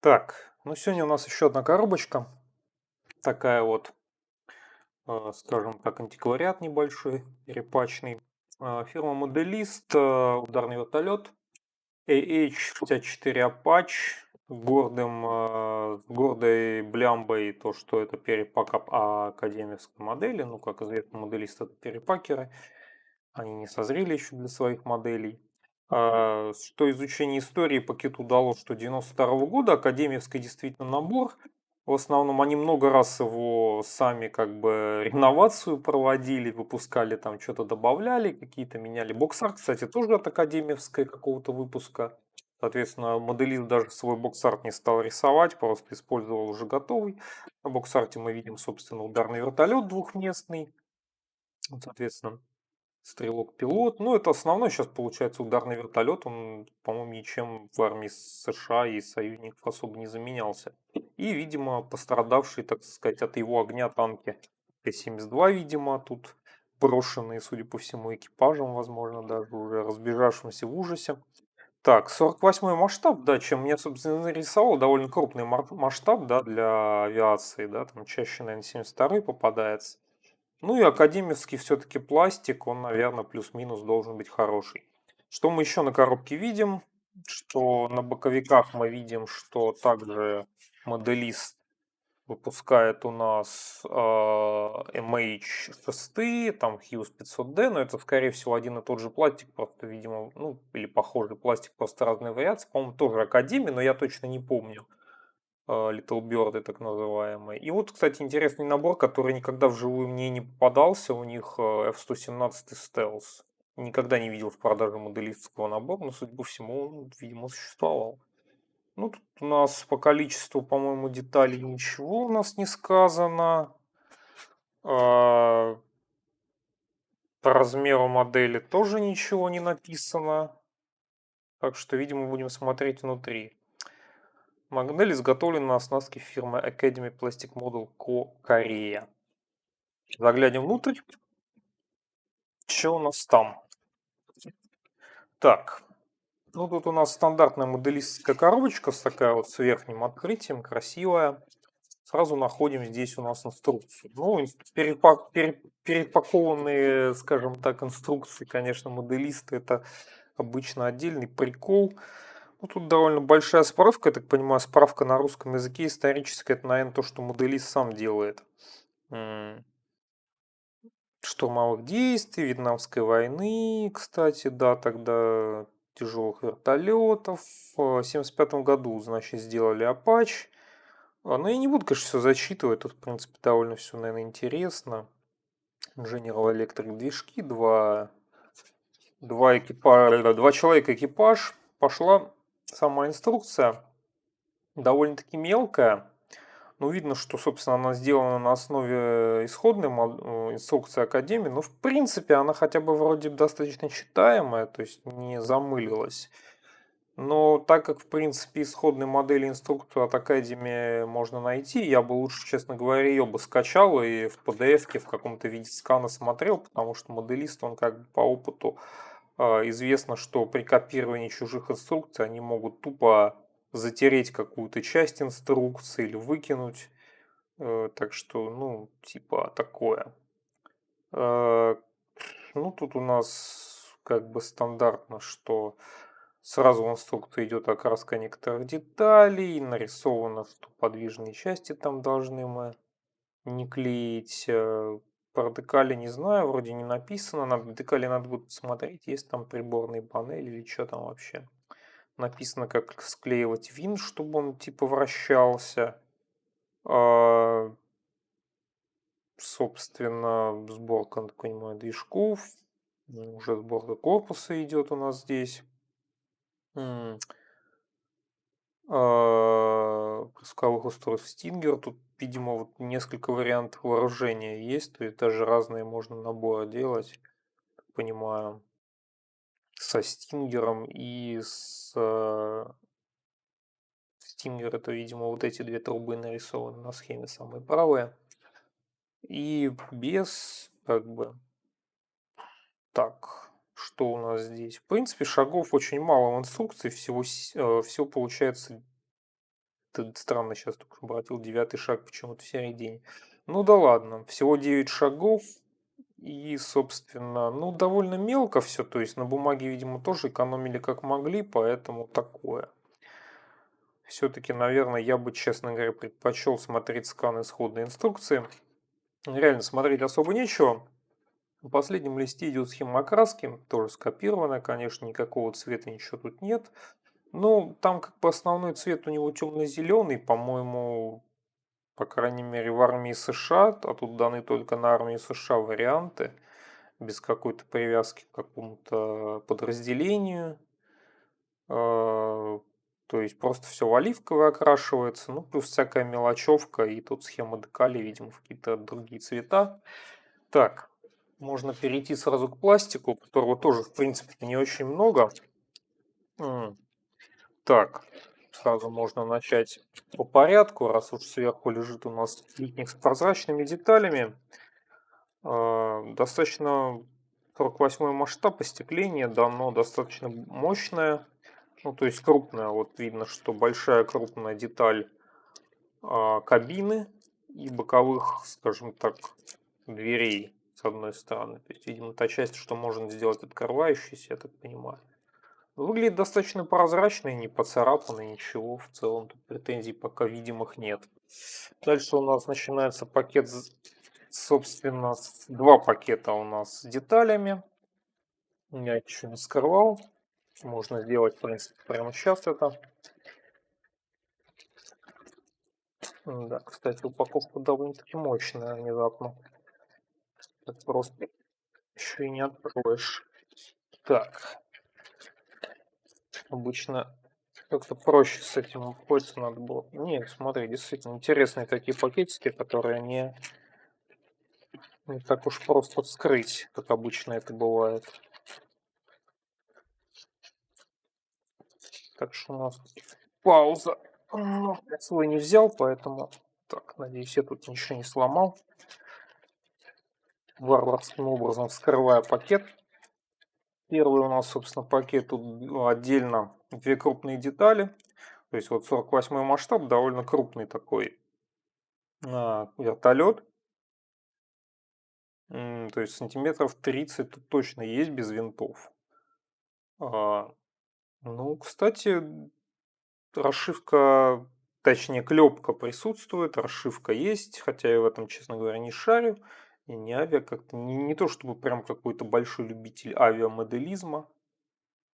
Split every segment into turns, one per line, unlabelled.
Так, ну сегодня у нас еще одна коробочка. Такая вот, скажем так, антиквариат небольшой, репачный. Фирма Моделист, ударный вертолет. AH-64 Apache с гордой блямбой, то, что это перепак академической модели. Ну, как известно, моделисты это перепакеры. Они не созрели еще для своих моделей. Что изучение истории по киту дало, что 92 года академический действительно набор. В основном они много раз его сами как бы реновацию проводили, выпускали там что-то добавляли, какие-то меняли. Боксарт, кстати, тоже от академической какого-то выпуска. Соответственно, моделист даже свой боксарт не стал рисовать, просто использовал уже готовый. На боксарте мы видим, собственно, ударный вертолет двухместный. Вот, соответственно, стрелок-пилот. Ну, это основной сейчас получается ударный вертолет. Он, по-моему, ничем в армии США и союзников особо не заменялся. И, видимо, пострадавшие, так сказать, от его огня танки Т-72, видимо, тут брошенные, судя по всему, экипажем, возможно, даже уже разбежавшимся в ужасе. Так, 48-й масштаб, да, чем меня, собственно, нарисовал, довольно крупный масштаб, да, для авиации, да, там чаще, наверное, 72-й попадается. Ну и академический все-таки пластик, он, наверное, плюс-минус должен быть хороший. Что мы еще на коробке видим? Что на боковиках мы видим, что также моделист выпускает у нас MH6, там Hughes 500D, но это, скорее всего, один и тот же пластик, просто, видимо, ну, или похожий пластик, просто разные вариации. По-моему, тоже Академия, но я точно не помню. Little Bird так называемые. И вот, кстати, интересный набор, который никогда вживую мне не попадался. У них F-117 Stealth. Никогда не видел в продаже моделистского набора, но, судя по всему, он, видимо, существовал. Ну, тут у нас по количеству, по-моему, деталей ничего у нас не сказано. По размеру модели тоже ничего не написано. Так что, видимо, будем смотреть внутри. Модель изготовлена на оснастке фирмы Academy Plastic Model Co. Корея. Заглянем внутрь. Что у нас там? Так, ну тут у нас стандартная моделистская коробочка с такая вот с верхним открытием, красивая. Сразу находим здесь у нас инструкцию. Ну, перепакованные, скажем так, инструкции, конечно, моделисты это обычно отдельный прикол. Ну, тут довольно большая справка, я так понимаю, справка на русском языке историческая, это, наверное, то, что моделист сам делает. Штурмовых действий, Вьетнамской войны, кстати, да, тогда тяжелых вертолетов. В 1975 году, значит, сделали Apache. Но я не буду, конечно, все зачитывать, тут, в принципе, довольно все, наверное, интересно. General Electric движки, два человека экипаж. Пошла сама инструкция, довольно-таки мелкая. Ну, видно, что, собственно, она сделана на основе исходной инструкции Академии. Но, в принципе, она хотя бы вроде достаточно читаемая, то есть не замылилась. Но так как, в принципе, исходной модели инструкцию от Академии можно найти, я бы лучше, честно говоря, ее бы скачал и в PDF-ке в каком-то виде скана смотрел, потому что моделист, он как бы по опыту известно, что при копировании чужих инструкций они могут тупо затереть какую-то часть инструкции или выкинуть. Так что, ну, типа такое. Э, Ну, тут у нас как бы стандартно, что сразу в инструкции идет окраска некоторых деталей, нарисовано, что подвижные части там должны мы не клеить. Про декали не знаю, вроде не написано. На декали надо будет посмотреть, есть там приборные панели или что там вообще. Написано, как склеивать винт, чтобы он типа вращался. А, Собственно, сборка, так понимаю, движков. Уже сборка корпуса идет у нас здесь. М, Пусковых устройств Stinger. Тут, видимо, вот несколько вариантов вооружения есть. То есть даже разные можно наборы делать. Понимаю. Со Стингером и с Стингер это, видимо, вот эти две трубы нарисованы на схеме самые правые. И без, как бы, так, что у нас здесь? В принципе, шагов очень мало в инструкции, всего получается Ты странно сейчас только обратил девятый шаг почему-то в середине. Ну да ладно, всего 9 шагов. И, собственно, ну, довольно мелко все, то есть на бумаге, видимо, тоже экономили как могли, поэтому такое. Все-таки, наверное, я бы, честно говоря, предпочел смотреть скан исходной инструкции. Реально смотреть особо нечего. На последнем листе идет схема окраски, тоже скопированная, конечно, никакого цвета, ничего тут нет. Ну, там как бы основной цвет у него темно-зеленый, по-моему, по крайней мере, в армии США, а тут даны только на армии США варианты, без какой-то привязки к какому-то подразделению. То есть просто все в оливковое окрашивается, ну, плюс всякая мелочевка, и тут схема декали, видимо, в какие-то другие цвета. Так, можно перейти сразу к пластику, которого тоже, в принципе, не очень много. Так, сразу можно начать по порядку, раз уж сверху лежит у нас литник с прозрачными деталями. Достаточно 48 масштаб остекления дано достаточно мощное, ну то есть крупное. Вот видно, что большая крупная деталь кабины и боковых, скажем так, дверей с одной стороны. То есть, видимо, та часть, что можно сделать открывающейся, я так понимаю. Выглядит достаточно прозрачно и не поцарапано, ничего. В целом тут претензий пока видимых нет. Дальше у нас начинается пакет, собственно, два пакета у нас с деталями. Я еще не скрывал. Можно сделать, в принципе, прямо сейчас это. Да, кстати, упаковка довольно-таки мощная внезапно. Так просто еще и не откроешь. Так, обычно как-то проще с этим обходиться надо было. Нет, смотри, действительно интересные такие пакетики, которые не так уж просто вскрыть, как обычно это бывает. Так что у нас пауза. Я свой не взял, поэтому... Так, надеюсь, я тут ничего не сломал. Варварским образом вскрываю пакет. Первый у нас, собственно, пакет. Тут отдельно две крупные детали. То есть вот 48 масштаб, довольно крупный такой вертолет. То есть сантиметров 30 тут точно есть без винтов. Ну, кстати, расшивка, точнее, клепка присутствует, расшивка есть, хотя я в этом, честно говоря, не шарю. И не авиа как-то, не то чтобы прям какой-то большой любитель авиамоделизма,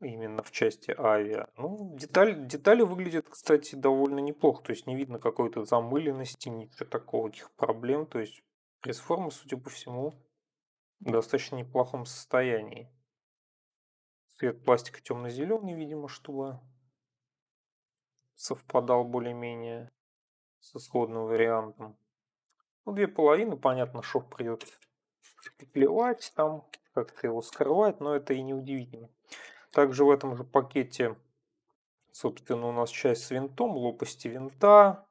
именно в части авиа. Ну, детали выглядят, кстати, довольно неплохо, то есть не видно какой-то замыленности, ничего такого, каких проблем, то есть пресс-форма, судя по всему, в достаточно неплохом состоянии. Цвет пластика темно-зеленый, видимо, чтобы совпадал более-менее с исходным вариантом. Ну, две половины, понятно, шов придется петлевать там, как-то его скрывать, но это и не удивительно. Также в этом же пакете, собственно, у нас часть с винтом, лопасти винта,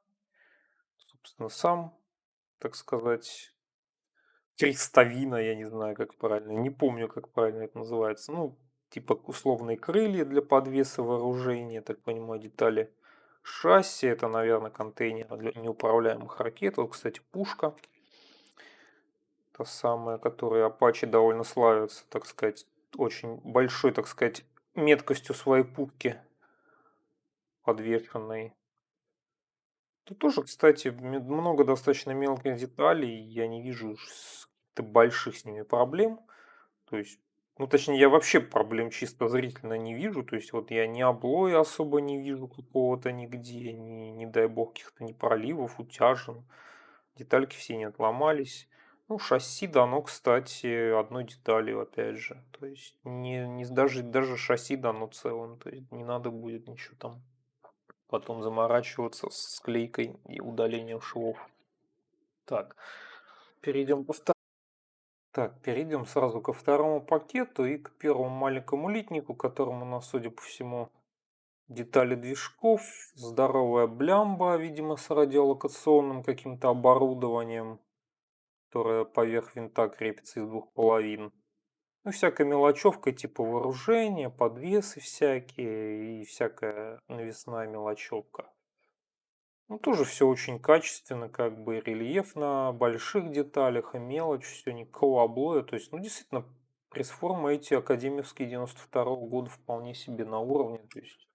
собственно, сам, так сказать, крестовина, я не знаю, как правильно, не помню, как правильно это называется. Ну, типа условные крылья для подвеса вооружения, я так понимаю, детали шасси, это, наверное, контейнер для неуправляемых ракет. Вот, кстати, пушка. Та самая, которой Apache довольно славится, так сказать, очень большой, так сказать, меткостью своей пушки подвешенной. Тут тоже, кстати, много достаточно мелких деталей, я не вижу больших с ними проблем. То есть, ну, точнее, я вообще проблем чисто зрительно не вижу. То есть, вот я ни облоя особо не вижу какого-то нигде, ни, не дай бог, каких-то ни проливов, утяжен. Детальки все не отломались. Ну, шасси дано, кстати, одной деталью, опять же. То есть, даже шасси дано целым. То есть, не надо будет ничего там потом заморачиваться с склейкой и удалением швов. Так, перейдем по Так, перейдем сразу ко второму пакету и к первому маленькому литнику, которому у нас, судя по всему, детали движков, здоровая блямба, видимо, с радиолокационным каким-то оборудованием, которое поверх винта крепится из двух половин. Ну, всякая мелочевка типа вооружения, подвесы всякие и всякая навесная мелочевка. Ну, тоже все очень качественно, как бы рельеф на больших деталях, и мелочь, все никакого облоя. То есть, ну, действительно, пресс-формы эти академовские 92-го года вполне себе на уровне. То есть,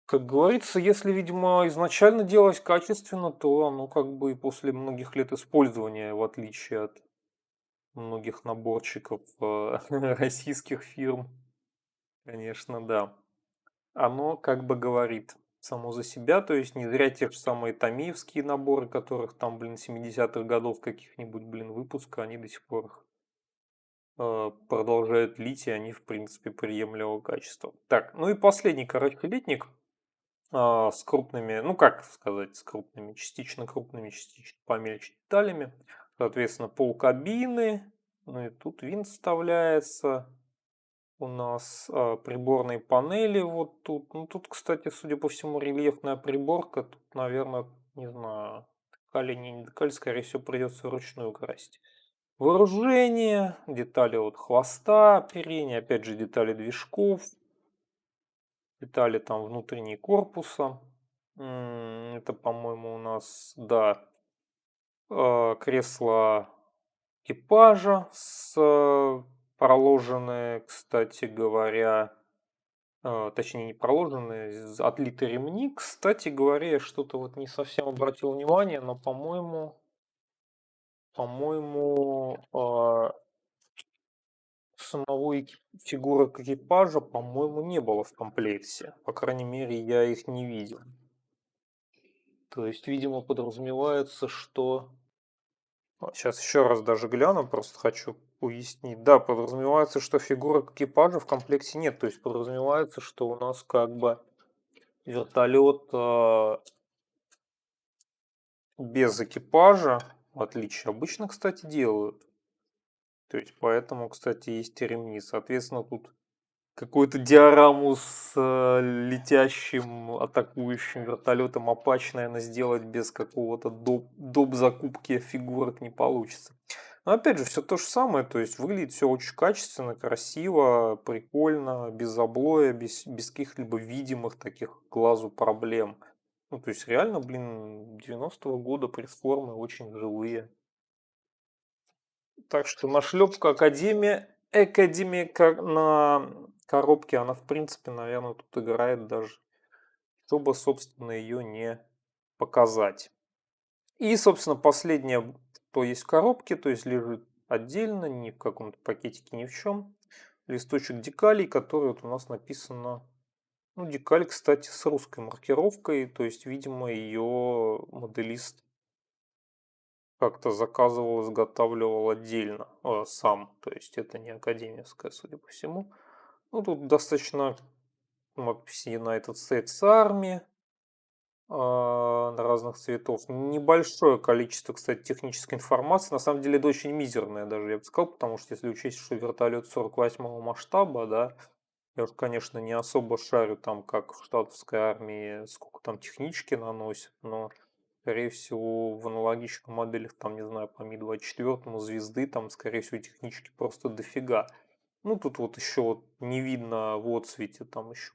как говорится, если, видимо, изначально делать качественно, то оно как бы и после многих лет использования, в отличие от многих наборчиков российских фирм, конечно, да. Оно как бы говорит само за себя, то есть не зря те же самые томиевские наборы, которых там, блин, 70-х годов каких-нибудь, блин, выпуска, они до сих пор их продолжают лить, и они, в принципе, приемлемого качества. Так, ну и последний коротколетник с крупными, ну как сказать, с крупными, частично помельче деталями. Соответственно, полкабины, ну и тут винт вставляется. У нас приборные панели вот тут. Ну тут, кстати, судя по всему, рельефная приборка. Тут, наверное, не знаю, декали, не декали, скорее всего, придется вручную красить. Вооружение, детали от хвоста, оперения, опять же, детали движков, детали там внутренней корпуса. Это, по-моему, у нас, да, кресло экипажа проложенные, кстати говоря, точнее не проложенные, отлиты ремни. Кстати говоря, я что-то вот не совсем обратил внимание, но, по-моему, самого фигурок экипажа, по-моему, не было в комплекте. По крайней мере, я их не видел. То есть, видимо, подразумевается, что... Сейчас еще раз даже гляну, просто хочу уяснить. Да, подразумевается, что фигурок экипажа в комплекте нет. То есть, подразумевается, что у нас как бы вертолет без экипажа, в отличие обычно, кстати, делают. То есть, поэтому, кстати, есть и ремни. Соответственно, тут какую-то диораму с летящим, атакующим вертолетом Apache, наверное, сделать без какого-то доп. Закупки фигурок не получится. Но опять же, все то же самое, то есть выглядит все очень качественно, красиво, прикольно, без облоя, без каких-либо видимых таких глазу проблем. Ну, то есть реально, блин, 90-го года пресс-формы очень живые. Так что нашлепка Академия на коробке, она в принципе, наверное, тут играет даже, чтобы, собственно, ее не показать. И, собственно, последнее, что есть в коробке, то есть лежит отдельно, ни в каком-то пакетике, ни в чем. Листочек декалей, который вот у нас написано, ну, декаль, кстати, с русской маркировкой, то есть, видимо, ее моделист как-то заказывал, изготавливал отдельно, сам. То есть это не академическая, судя по всему. Ну, тут достаточно надписи United States Army на разных цветов. Небольшое количество, кстати, технической информации. На самом деле это очень мизерное даже, я бы сказал, потому что если учесть, что вертолет 48-го масштаба, да, я уж, конечно, не особо шарю там, как в штатовской армии, сколько там технички наносят, но скорее всего, в аналогичных моделях, там, не знаю, по Ми-24 звезды, там, скорее всего, технички просто дофига. Ну, тут вот еще вот не видно в отсвете, там еще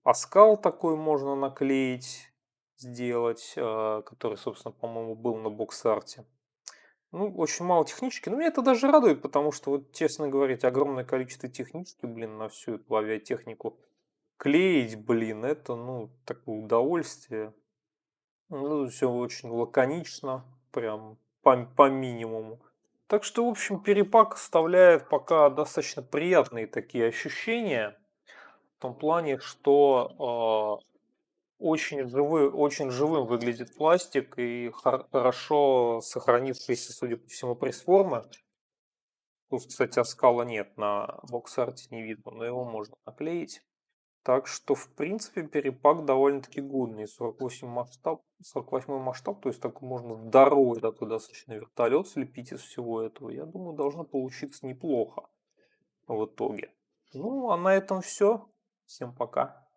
оскал такой можно наклеить, сделать, который, собственно, по-моему, был на бокс-арте. Ну, очень мало технички, но меня это даже радует, потому что, вот, честно говорить, огромное количество технички, блин, на всю эту авиатехнику клеить, блин, это, ну, такое удовольствие. Ну, все очень лаконично, прям по минимуму. Так что, в общем, перепак оставляет пока достаточно приятные такие ощущения. В том плане, что очень живым выглядит пластик и хорошо сохранившиеся, судя по всему, пресс-формы. Тут, кстати, оскала нет, на бокс-арте не видно, но его можно наклеить. Так что, в принципе, перепак довольно-таки годный. 48 масштаб, то есть такой можно здоровый такой достаточно вертолет слепить из всего этого. Я думаю, должно получиться неплохо в итоге. Ну, а на этом все. Всем пока.